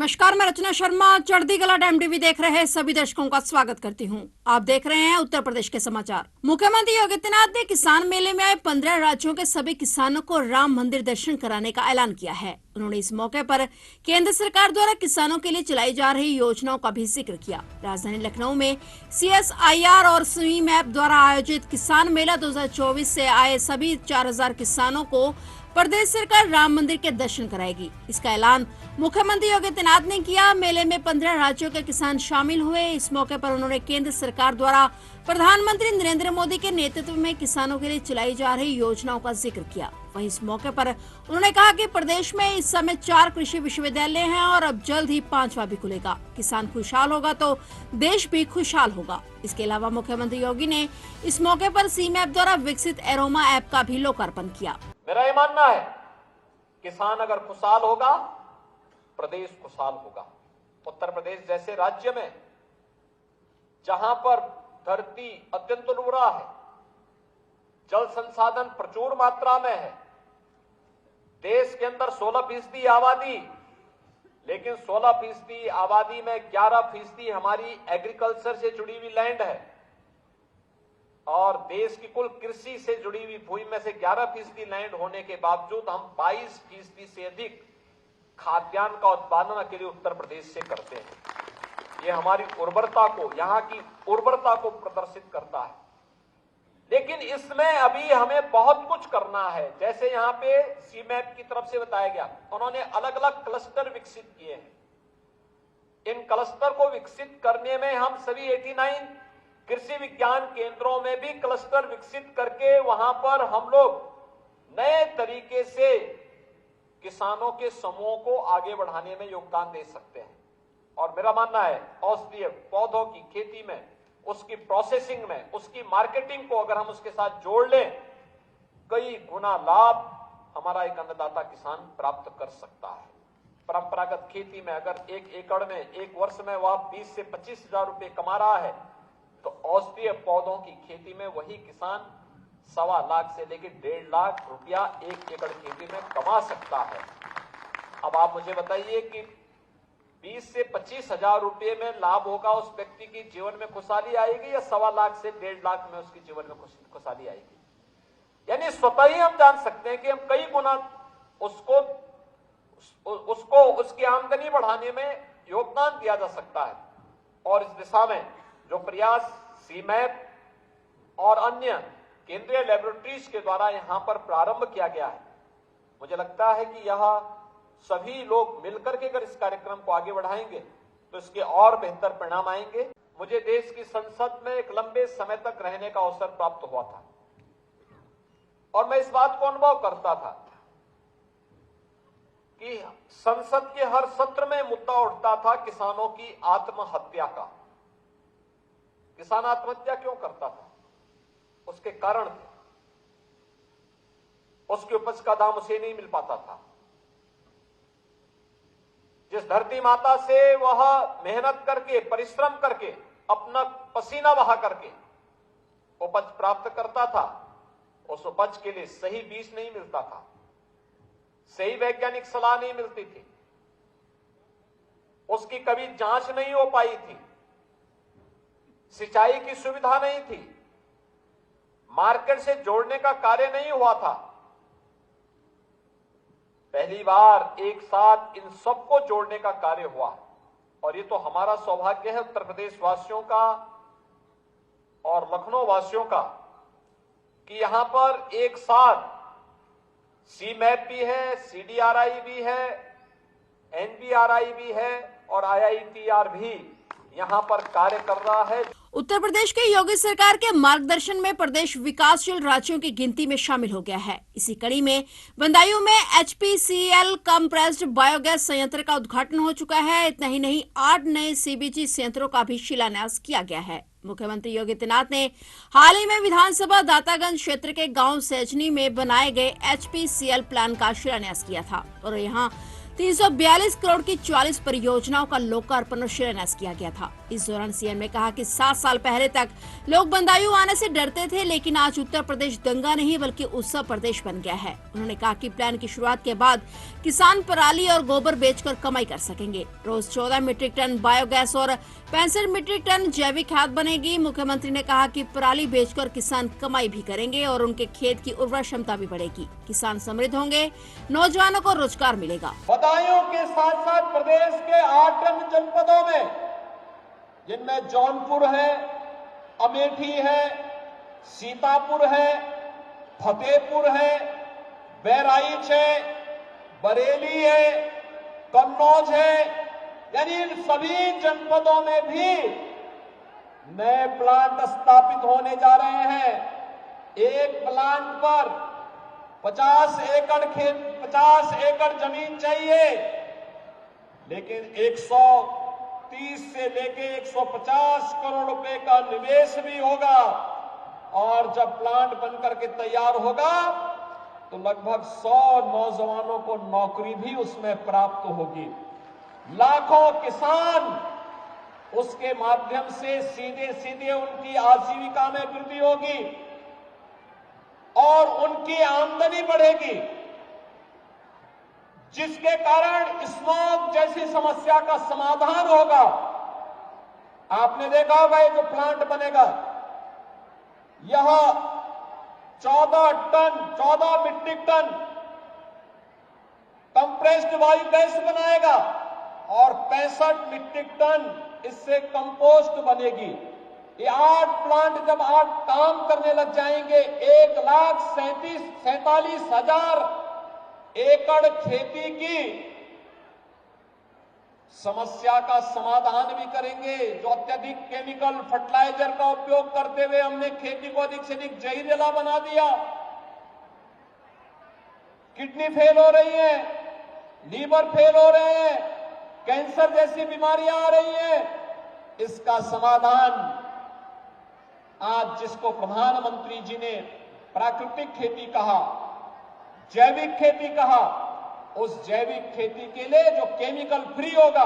नमस्कार, मैं रचना शर्मा चढ़ती कला टाइम टीवी देख रहे सभी दर्शकों का स्वागत करती हूं। आप देख रहे हैं उत्तर प्रदेश के समाचार। मुख्यमंत्री योगी आदित्यनाथ ने किसान मेले में आए 15 राज्यों के सभी किसानों को राम मंदिर दर्शन कराने का ऐलान किया है। उन्होंने इस मौके पर केंद्र सरकार द्वारा किसानों के लिए चलाई जा रही योजनाओं का भी जिक्र किया। राजधानी लखनऊ में CSIR और स्वीम ऐप द्वारा आयोजित किसान मेला 2024 से आए सभी 4000 किसानों को प्रदेश सरकार राम मंदिर के दर्शन कराएगी। इसका ऐलान मुख्यमंत्री योगी आदित्यनाथ ने किया। मेले में 15 राज्यों के किसान शामिल हुए। इस मौके पर उन्होंने केंद्र सरकार द्वारा प्रधानमंत्री नरेंद्र मोदी के नेतृत्व में किसानों के लिए चलाई जा रही योजनाओं का जिक्र किया। वहीं इस मौके पर उन्होंने कहा कि प्रदेश में इस समय 4 कृषि विश्वविद्यालय हैं और अब जल्द ही 5वां भी खुलेगा। किसान खुशहाल होगा तो देश भी खुशहाल होगा। इसके अलावा मुख्यमंत्री योगी ने इस मौके पर सीम ऐप द्वारा विकसित एरोमा ऐप का भी लोकार्पण किया। मेरा ये मानना है, किसान अगर खुशहाल होगा, प्रदेश खुशहाल होगा। उत्तर प्रदेश जैसे राज्य में जहां पर धरती अत्यंत उर्वरा है, जल संसाधन प्रचुर मात्रा में है, देश के अंदर 16% आबादी, लेकिन 16% आबादी में 11% हमारी एग्रीकल्चर से जुड़ी हुई लैंड है और देश की कुल कृषि से जुड़ी हुई भूमि में से 11% लैंड होने के बावजूद हम 22% से अधिक खाद्यान्न का उत्पादन अकेले उत्तर प्रदेश से करते हैं। ये हमारी उर्वरता को, यहाँ की उर्वरता को प्रदर्शित करता है। लेकिन इसमें अभी हमें बहुत कुछ करना है। जैसे यहाँ पे सीमैप की तरफ से बताया गया, उन्होंने अलग अलग क्लस्टर विकसित किए हैं। इन क्लस्टर को विकसित करने में हम सभी 89 कृषि विज्ञान केंद्रों में भी क्लस्टर विकसित करके वहां पर हम लोग नए तरीके से किसानों के समूहों को आगे बढ़ाने में योगदान दे सकते हैं। और मेरा मानना है, औषधीय पौधों की खेती में, उसकी प्रोसेसिंग में, उसकी मार्केटिंग को अगर हम उसके साथ जोड़ लें, कई गुना लाभ हमारा एक अन्नदाता किसान प्राप्त कर सकता है। परंपरागत खेती में अगर 1 एकड़ में 1 वर्ष में वह 20 से 25 हजार रुपए कमा रहा है, तो औषधीय पौधों की खेती में वही किसान 1.25 लाख से लेकर 1.5 लाख रुपया 1 एकड़ खेती में कमा सकता है। अब आप मुझे बताइए कि 20 से 25 हजार रुपये में लाभ होगा, उस व्यक्ति की जीवन में खुशहाली आएगी या 1.25 लाख से 1.5 लाख में उसके जीवन में खुशहाली आएगी? यानी स्वतः ही हम जान सकते हैं कि हम कई गुना उसको उसकी आमदनी बढ़ाने में योगदान दिया जा सकता है। और इस दिशा में जो प्रयास सीमैप और अन्य केंद्रीय लैबोरेटरीज के द्वारा यहां पर प्रारंभ किया गया है, मुझे लगता है कि यह सभी लोग मिलकर के अगर इस कार्यक्रम को आगे बढ़ाएंगे तो इसके और बेहतर परिणाम आएंगे। मुझे देश की संसद में एक लंबे समय तक रहने का अवसर प्राप्त हुआ था और मैं इस बात को अनुभव करता था कि संसद के हर सत्र में मुद्दा उठता था किसानों की आत्महत्या का। किसान आत्महत्या क्यों करता था? उसके कारण थे। उसकी उपज का दाम उसे नहीं मिल पाता था। जिस धरती माता से वह मेहनत करके, परिश्रम करके, अपना पसीना बहा करके उपज प्राप्त करता था, उस उपज के लिए सही बीज नहीं मिलता था, सही वैज्ञानिक सलाह नहीं मिलती थी, उसकी कभी जांच नहीं हो पाई थी, सिंचाई की सुविधा नहीं थी, मार्केट से जोड़ने का कार्य नहीं हुआ था। पहली बार एक साथ इन सबको जोड़ने का कार्य हुआ और ये तो हमारा सौभाग्य है उत्तर प्रदेश वासियों का और लखनऊ वासियों का कि यहां पर एक साथ सीमैप भी है, CDRI भी है, NBRI भी है और IITR भी यहां पर कार्य कर रहा है। उत्तर प्रदेश के योगी सरकार के मार्गदर्शन में प्रदेश विकासशील राज्यों की गिनती में शामिल हो गया है। इसी कड़ी में बदायूं में HPCL कंप्रेस्ड बायोगैस संयंत्र का उद्घाटन हो चुका है। इतना ही नहीं, 8 नए CBG संयंत्रों का भी शिलान्यास किया गया है। मुख्यमंत्री योगी आदित्यनाथ ने हाल ही में विधानसभा दातागंज क्षेत्र के गांव सेजनी में बनाए गए HPCL प्लांट का शिलान्यास किया था और यहाँ 342 करोड़ की 40 परियोजनाओं का लोकार्पण और शिलान्यास किया गया था। इस दौरान सीएम ने कहा कि 7 साल पहले तक लोग बंदायू आने से डरते थे, लेकिन आज उत्तर प्रदेश दंगा नहीं बल्कि उत्सव प्रदेश बन गया है। उन्होंने कहा कि प्लान की शुरुआत के बाद किसान पराली और गोबर बेचकर कमाई कर सकेंगे। रोज 14 मीट्रिक टन बायोगैस और 65 मीट्रिक टन जैविक खाद बनेगी। मुख्यमंत्री ने कहा कि पराली बेचकर किसान कमाई भी करेंगे और उनके खेत की उर्वरा क्षमता भी बढ़ेगी। किसान समृद्ध होंगे, नौजवानों को रोजगार मिलेगा। बदायूं के साथ साथ प्रदेश के 8 अन्य जनपदों में, जिनमें जौनपुर है, अमेठी है, सीतापुर है, फतेहपुर है, बहराइच है, बरेली है, कन्नौज है, यानी इन सभी जनपदों में भी नए प्लांट स्थापित होने जा रहे हैं। एक प्लांट पर 50 एकड़ जमीन चाहिए, लेकिन 130 से लेके 150 करोड़ रुपए का निवेश भी होगा और जब प्लांट बनकर के तैयार होगा तो लगभग 100 नौजवानों को नौकरी भी उसमें प्राप्त होगी। लाखों किसान उसके माध्यम से सीधे सीधे उनकी आजीविका में वृद्धि होगी और उनकी आमदनी बढ़ेगी, जिसके कारण स्मॉग जैसी समस्या का समाधान होगा। आपने देखा होगा ये जो प्लांट बनेगा, यह 14 मीट्रिक टन कंप्रेस्ड बायोगैस बनाएगा और 65 मीट्रिक टन इससे कंपोस्ट बनेगी। ये 8 प्लांट जब काम करने लग जाएंगे, 1,47,000 एकड़ खेती की समस्या का समाधान भी करेंगे। जो अत्यधिक केमिकल फर्टिलाइजर का उपयोग करते हुए हमने खेती को अधिक से अधिक जहरीला बना दिया, किडनी फेल हो रही है, लीवर फेल हो रहे हैं, कैंसर जैसी बीमारियां आ रही हैं, इसका समाधान आज जिसको प्रधानमंत्री जी ने प्राकृतिक खेती कहा, जैविक खेती कहा, उस जैविक खेती के लिए जो केमिकल फ्री होगा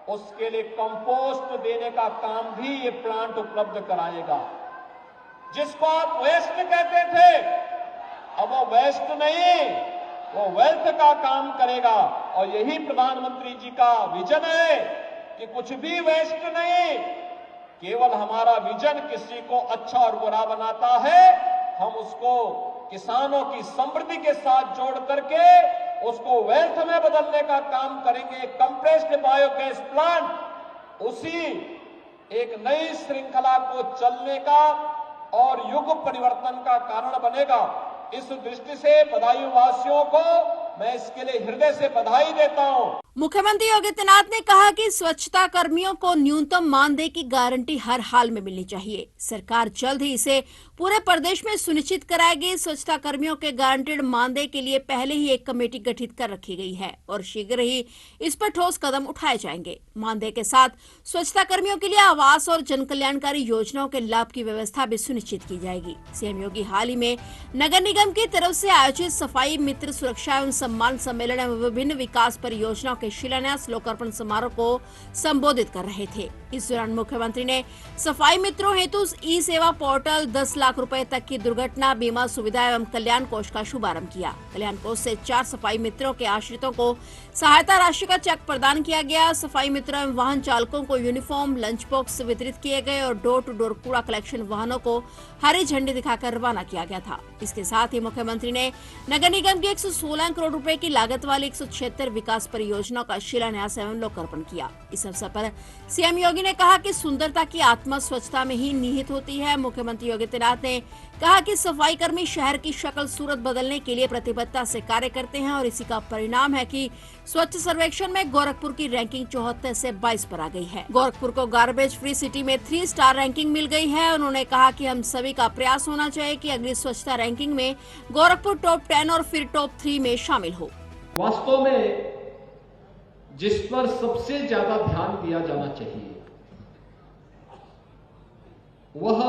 उसके लिए कंपोस्ट देने का काम भी ये प्लांट उपलब्ध कराएगा। जिसको आप वेस्ट कहते थे, अब वो वेस्ट नहीं, वो वेल्थ का काम करेगा। और यही प्रधानमंत्री जी का विजन है कि कुछ भी वेस्ट नहीं, केवल हमारा विजन किसी को अच्छा और बुरा बनाता है, हम उसको किसानों की समृद्धि के साथ जोड़ करके उसको वेल्थ में बदलने का काम करेंगे। कंप्रेस्ड बायोगैस प्लांट उसी एक नई श्रृंखला को चलने का और युग परिवर्तन का कारण बनेगा। इस दृष्टि से बदायूं वासियों को मैं इसके लिए हृदय से बधाई देता हूं। मुख्यमंत्री योगी आदित्यनाथ ने कहा कि स्वच्छता कर्मियों को न्यूनतम मानदेय की गारंटी हर हाल में मिलनी चाहिए। सरकार जल्द ही इसे पूरे प्रदेश में सुनिश्चित कराएगी। स्वच्छता कर्मियों के गारंटेड मानदेय के लिए पहले ही एक कमेटी गठित कर रखी गई है और शीघ्र ही इस पर ठोस कदम उठाए जाएंगे। मानदेय के साथ स्वच्छता कर्मियों के लिए आवास और जन कल्याणकारी योजनाओं के लाभ की व्यवस्था भी सुनिश्चित की जाएगी। सीएम योगी हाल ही में नगर निगम की तरफ से आयोजित सफाई मित्र सुरक्षा एवं सम्मान सम्मेलन एवं विभिन्न विकास परियोजनाओं के शिलान्यास लोकार्पण समारोह को संबोधित कर रहे थे। इस दौरान मुख्यमंत्री ने सफाई मित्रों हेतु ई सेवा पोर्टल, 10 लाख रुपए तक की दुर्घटना बीमा सुविधा एवं कल्याण कोष का शुभारंभ किया। कल्याण कोष से 4 सफाई मित्रों के आश्रितों को सहायता राशि का चेक प्रदान किया गया। सफाई मित्रों एवं वाहन चालकों को यूनिफॉर्म, लंच बॉक्स वितरित किए गए और डोर टू डोर कूड़ा कलेक्शन वाहनों को हरी झंडी दिखाकर रवाना किया गया था। इसके साथ ही मुख्यमंत्री ने नगर निगम की 116 करोड़ रुपए की लागत वाली 176 विकास परियोजनाओं का शिलान्यास एवं लोकार्पण किया। इस अवसर पर सीएम योगी ने कहा कि सुंदरता की आत्मा स्वच्छता में ही निहित होती है। मुख्यमंत्री योगी आदित्यनाथ ने कहा कि सफाई कर्मी शहर की शक्ल सूरत बदलने के लिए प्रतिबद्धता से कार्य करते हैं और इसी का परिणाम है कि स्वच्छ सर्वेक्षण में गोरखपुर की रैंकिंग 74 से 22 पर आ गई है। गोरखपुर को गार्बेज फ्री सिटी में 3 स्टार रैंकिंग मिल गई है। उन्होंने कहा कि हम सभी का प्रयास होना चाहिए कि अगली स्वच्छता रैंकिंग में गोरखपुर टॉप 10 और फिर टॉप 3 में शामिल हो। वास्तव में जिस पर सबसे ज्यादा ध्यान दिया जाना चाहिए वह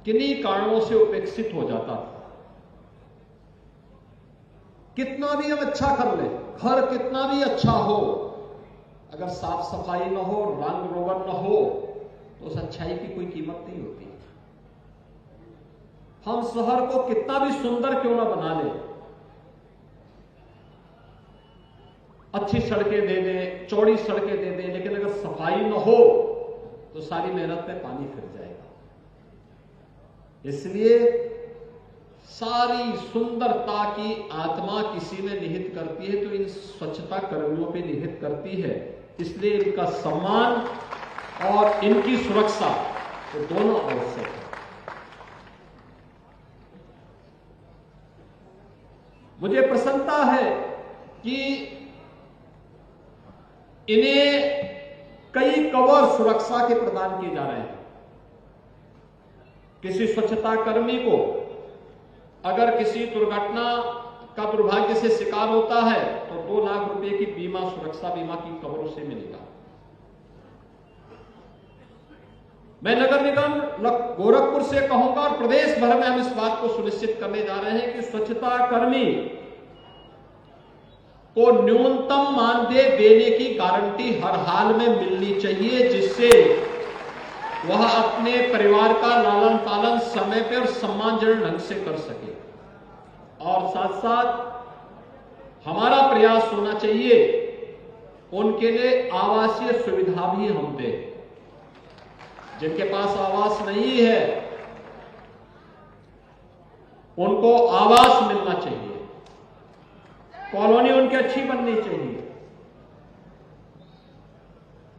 किन्हीं कारणों से उपेक्षित हो जाता था। कितना भी हम अच्छा कर ले, घर कितना भी अच्छा हो, अगर साफ सफाई न हो, रंग रोगन न हो, तो उस अच्छाई की कोई कीमत नहीं होती। हम शहर को कितना भी सुंदर क्यों ना बना ले, अच्छी सड़कें दे दें, चौड़ी सड़कें दे दें, लेकिन अगर सफाई न हो तो सारी मेहनत में पानी फिर जाएगा। इसलिए सारी सुंदरता की आत्मा किसी में निहित करती है तो इन स्वच्छता कर्मियों पे निहित करती है। इसलिए इनका सम्मान और इनकी सुरक्षा तो दोनों आवश्यक है। मुझे प्रसन्नता है कि इन्हें कई कवर सुरक्षा के प्रदान किए जा रहे हैं। किसी स्वच्छता कर्मी को अगर किसी दुर्घटना का दुर्भाग्य से शिकार होता है तो 2 लाख रुपए की बीमा, सुरक्षा बीमा की कवरों से मिलेगा। मैं नगर निगम गोरखपुर से कहूंगा और प्रदेश भर में हम इस बात को सुनिश्चित करने जा रहे हैं कि स्वच्छता कर्मी को न्यूनतम मानदेय देने की गारंटी हर हाल में मिलनी चाहिए, जिससे वह अपने परिवार का लालन पालन समय पर और सम्मानजनक ढंग से कर सके। और साथ साथ हमारा प्रयास होना चाहिए उनके लिए आवासीय सुविधा भी हम दें। जिनके पास आवास नहीं है उनको आवास मिलना चाहिए, कॉलोनी उनकी अच्छी बननी चाहिए,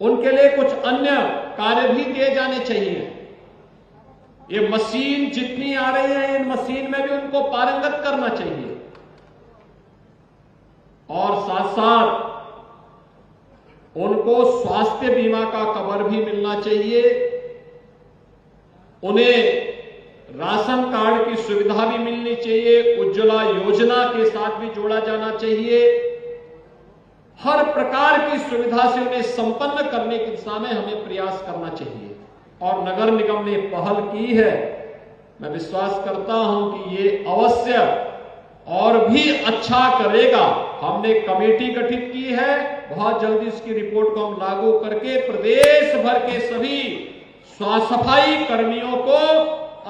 उनके लिए कुछ अन्य कार्य भी दिए जाने चाहिए। ये मशीन जितनी आ रही है, इन मशीन में भी उनको पारंगत करना चाहिए। और साथ साथ उनको स्वास्थ्य बीमा का कवर भी मिलना चाहिए, उन्हें राशन कार्ड की सुविधा भी मिलनी चाहिए, उज्ज्वला योजना के साथ भी जोड़ा जाना चाहिए। हर प्रकार की सुविधा से उन्हें संपन्न करने की दिशा में हमें प्रयास करना चाहिए। और नगर निगम ने पहल की है, मैं विश्वास करता हूं कि ये अवश्य और भी अच्छा करेगा। हमने कमेटी गठित की है, बहुत जल्दी इसकी रिपोर्ट को हम लागू करके प्रदेश भर के सभी सफाई कर्मियों को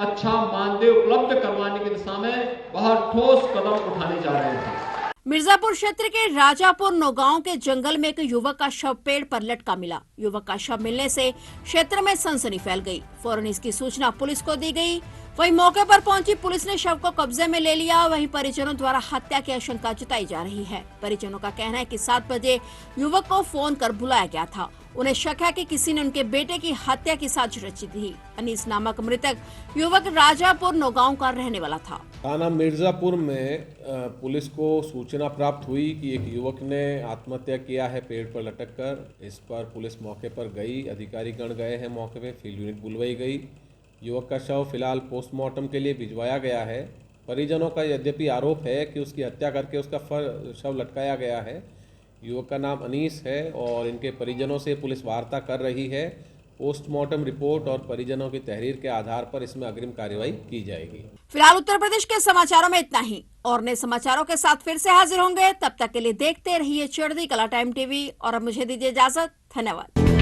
अच्छा मानदेय उपलब्ध करवाने की दिशा में बहुत ठोस कदम उठाने जा रहे हैं। मिर्जापुर क्षेत्र के राजापुर नौगांव के जंगल में एक युवक का शव पेड़ पर लटका मिला। युवक का शव मिलने से क्षेत्र में सनसनी फैल गई। फौरन इसकी सूचना पुलिस को दी गई। वहीं मौके पर पहुंची पुलिस ने शव को कब्जे में ले लिया। वहीं परिजनों द्वारा हत्या की आशंका जताई जा रही है। परिजनों का कहना है कि 7 बजे युवक को फोन कर बुलाया गया था। उन्हें शक है कि किसी ने उनके बेटे की हत्या की साजिश रची थी। अनीस नामक मृतक युवक राजापुर नौगांव का रहने वाला था। थाना मिर्जापुर में पुलिस को सूचना प्राप्त हुई कि एक युवक ने आत्महत्या किया है पेड़ पर लटककर। इस पर पुलिस मौके पर गई, अधिकारी गण गए हैं मौके पे, फील्ड यूनिट बुलवाई गई। युवक का शव फिलहाल पोस्टमार्टम के लिए भिजवाया गया है। परिजनों का यद्यपि आरोप है कि उसकी हत्या करके उसका शव लटकाया गया है। युवक का नाम अनीस है और इनके परिजनों से पुलिस वार्ता कर रही है। पोस्टमार्टम रिपोर्ट और परिजनों की तहरीर के आधार पर इसमें अग्रिम कार्रवाई की जाएगी। फिलहाल उत्तर प्रदेश के समाचारों में इतना ही। और नए समाचारों के साथ फिर से हाजिर होंगे। तब तक के लिए देखते रहिए चढ़ती कला टाइम टीवी और अब मुझे दीजिए इजाजत। धन्यवाद।